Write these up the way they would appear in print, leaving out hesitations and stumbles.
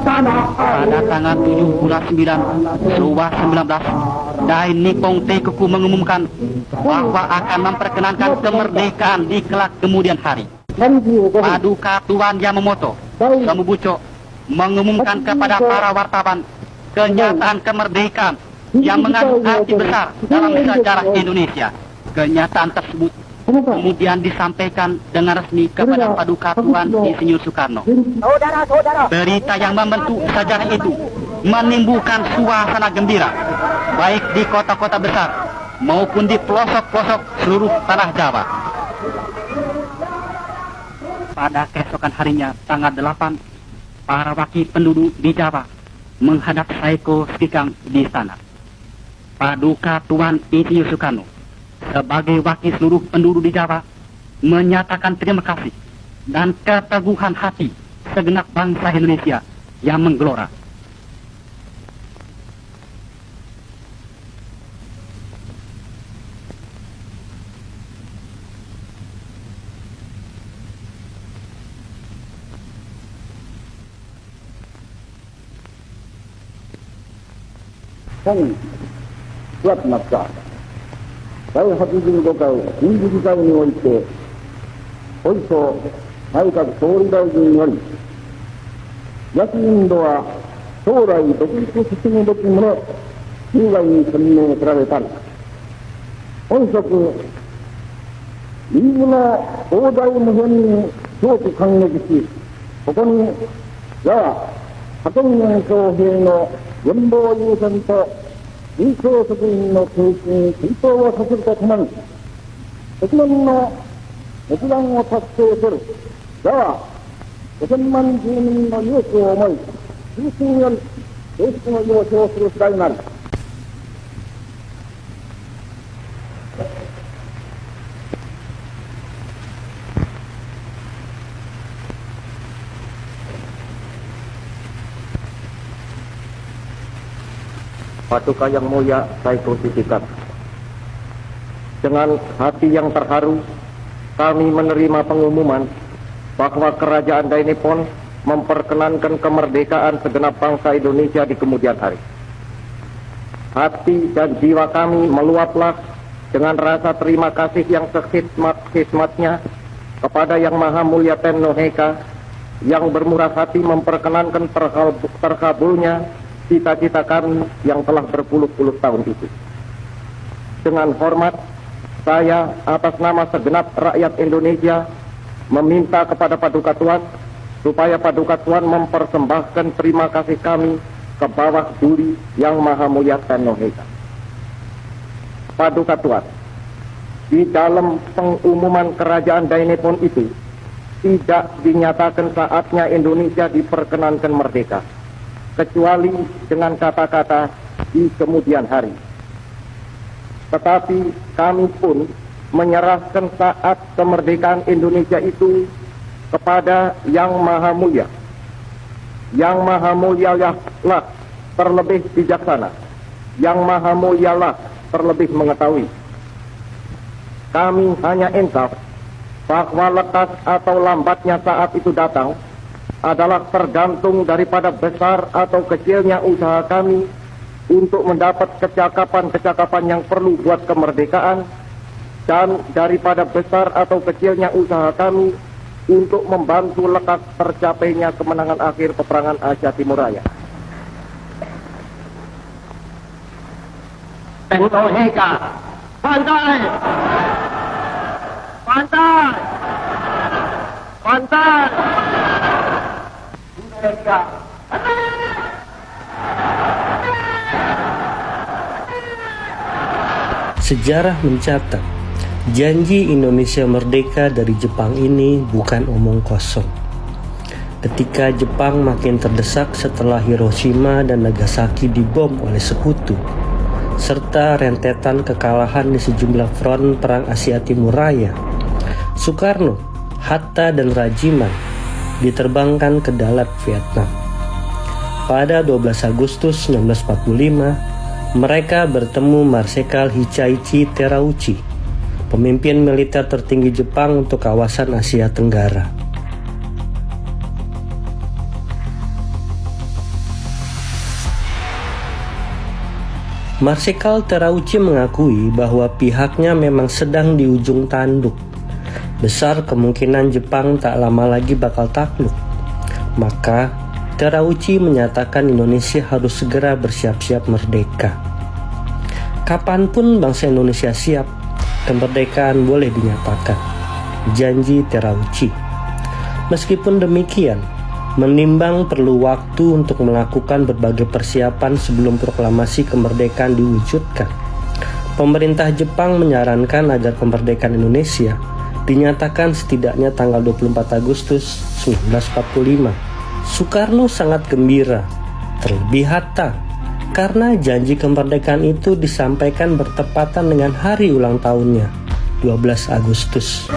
Pada tanggal 7 bulan 9 Suwa 19, Dai Nippon Teikoku mengumumkan bahwa akan memperkenankan kemerdekaan di kelak kemudian hari. Paduka Tuan Yamamoto Samubucho mengumumkan kepada para wartawan kenyataan kemerdekaan yang mengandung arti besar dalam sejarah Indonesia. Kenyataan tersebut kemudian disampaikan dengan resmi kepada Paduka Tuan Insinyur Soekarno. Berita yang membentuk sejarah itu menimbulkan suasana gembira, baik di kota-kota besar maupun di pelosok-pelosok seluruh tanah Jawa. Pada keesokan harinya, tanggal 8, para wakil penduduk di Jawa menghadap Saiko Sekikang di sana. Paduka Tuan Insinyur Soekarno sebagai wakil seluruh penduduk di Jawa menyatakan terima kasih dan keteguhan hati segenap bangsa Indonesia yang menggelora.本9月末日、第85回臨時議会において、おいそ内閣総理大臣により、焼きインドは将来独立進むべきもの、以外に宣明せられたり、本職、リーグの大台無限に強く感激し、ここに、やは、派遣員将兵の現場優先と臨床職員の経験に追悼をさせるとともに、積年の熱願を達成する、やは5000万住民の勇気を思い、中心より正式の要請をする次第なり。Paduka Yang Mulia Saiko Sekikang, dengan hati yang terharu, kami menerima pengumuman bahwa Kerajaan Dai Nippon memperkenankan kemerdekaan segenap bangsa Indonesia di kemudian hari. Hati dan jiwa kami meluaplah dengan rasa terima kasih yang sekhidmat-khidmatnya kepada Yang Maha Mulia Tenno Heika yang bermurah hati memperkenankan terkabulnya cita-cita kami yang telah berpuluh-puluh tahun itu. Dengan hormat, saya atas nama segenap rakyat Indonesia meminta kepada Paduka Tuan supaya Paduka Tuan mempersembahkan terima kasih kami ke bawah duli Yang Maha Mulia Tenno Heika. Paduka Tuan, di dalam pengumuman Kerajaan Dai Nippon itu tidak dinyatakan saatnya Indonesia diperkenankan merdeka, kecuali dengan kata-kata di kemudian hari. Tetapi kami pun menyerahkan saat kemerdekaan Indonesia itu kepada Yang Maha Mulia. Yang Maha Mulia lah terlebih bijaksana. Yang Maha Mulia lah terlebih mengetahui. Kami hanya insaf bahwa lekas atau lambatnya saat itu datang adalah tergantung daripada besar atau kecilnya usaha kami untuk mendapat kecakapan-kecakapan yang perlu buat kemerdekaan, dan daripada besar atau kecilnya usaha kami untuk membantu lekas tercapainya kemenangan akhir peperangan Asia Timur Raya. Tenno Heika, pantai! Pantai! Pantai! Sejarah mencatat, janji Indonesia merdeka dari Jepang ini bukan omong kosong. Ketika Jepang makin terdesak setelah Hiroshima dan Nagasaki dibom oleh sekutu, serta rentetan kekalahan di sejumlah front Perang Asia Timur Raya, Soekarno, Hatta, dan Rajiman diterbangkan ke Dalat, Vietnam. Pada 12 Agustus 1945, mereka bertemu Marsekal Hichaichi Terauchi, pemimpin militer tertinggi Jepang untuk kawasan Asia Tenggara. Marsikal Terauchi mengakui bahwa pihaknya memang sedang di ujung tanduk. Besar kemungkinan Jepang tak lama lagi bakal takluk. Maka Terauchi menyatakan Indonesia harus segera bersiap-siap merdeka. Kapanpun bangsa Indonesia siap, kemerdekaan boleh dinyatakan. Janji Terauchi. Meskipun demikian, menimbang perlu waktu untuk melakukan berbagai persiapan sebelum proklamasi kemerdekaan diwujudkan, pemerintah Jepang menyarankan agar kemerdekaan Indonesia dinyatakan setidaknya tanggal 24 Agustus 1945. Soekarno sangat gembira, terlebih hatta, karena janji kemerdekaan itu disampaikan bertepatan dengan hari ulang tahunnya, 12 Agustus.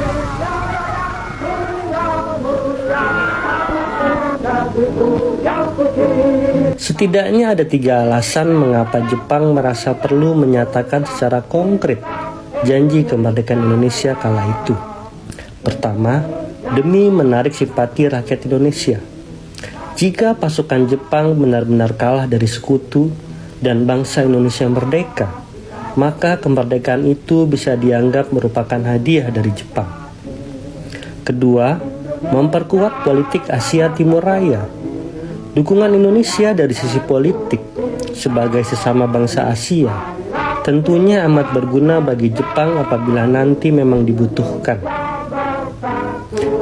Setidaknya ada 3 alasan mengapa Jepang merasa perlu menyatakan secara konkret janji kemerdekaan Indonesia kala itu. Pertama, demi menarik simpati rakyat Indonesia. Jika pasukan Jepang benar-benar kalah dari sekutu dan bangsa Indonesia merdeka, maka kemerdekaan itu bisa dianggap merupakan hadiah dari Jepang. Kedua, memperkuat politik Asia Timur Raya. Dukungan Indonesia dari sisi politik sebagai sesama bangsa Asia tentunya amat berguna bagi Jepang apabila nanti memang dibutuhkan.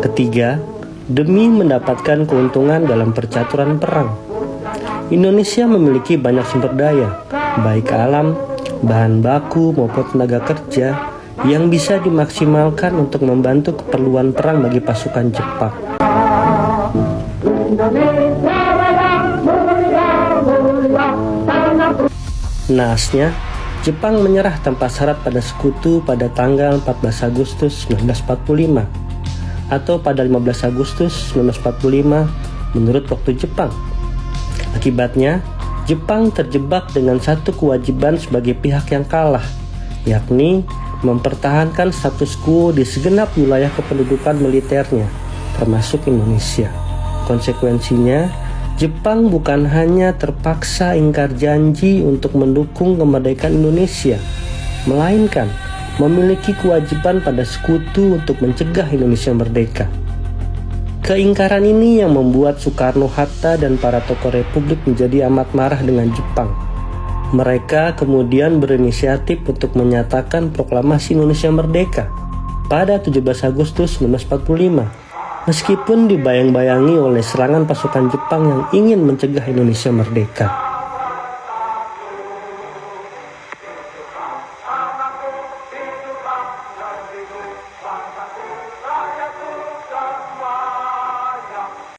Ketiga, demi mendapatkan keuntungan dalam percaturan perang. Indonesia memiliki banyak sumber daya, baik alam, bahan baku maupun tenaga kerja yang bisa dimaksimalkan untuk membantu keperluan perang bagi pasukan Jepang. Naasnya, Jepang menyerah tanpa syarat pada sekutu pada tanggal 14 Agustus 1945 atau pada 15 Agustus 1945 menurut waktu Jepang. Akibatnya, Jepang terjebak dengan satu kewajiban sebagai pihak yang kalah, yakni mempertahankan status quo di segenap wilayah kependudukan militernya, termasuk Indonesia. Konsekuensinya, Jepang bukan hanya terpaksa ingkar janji untuk mendukung kemerdekaan Indonesia, melainkan memiliki kewajiban pada sekutu untuk mencegah Indonesia merdeka. Keingkaran ini yang membuat Soekarno-Hatta dan para tokoh Republik menjadi amat marah dengan Jepang. Mereka kemudian berinisiatif untuk menyatakan proklamasi Indonesia merdeka pada 17 Agustus 1945. Meskipun dibayang-bayangi oleh serangan pasukan Jepang yang ingin mencegah Indonesia merdeka.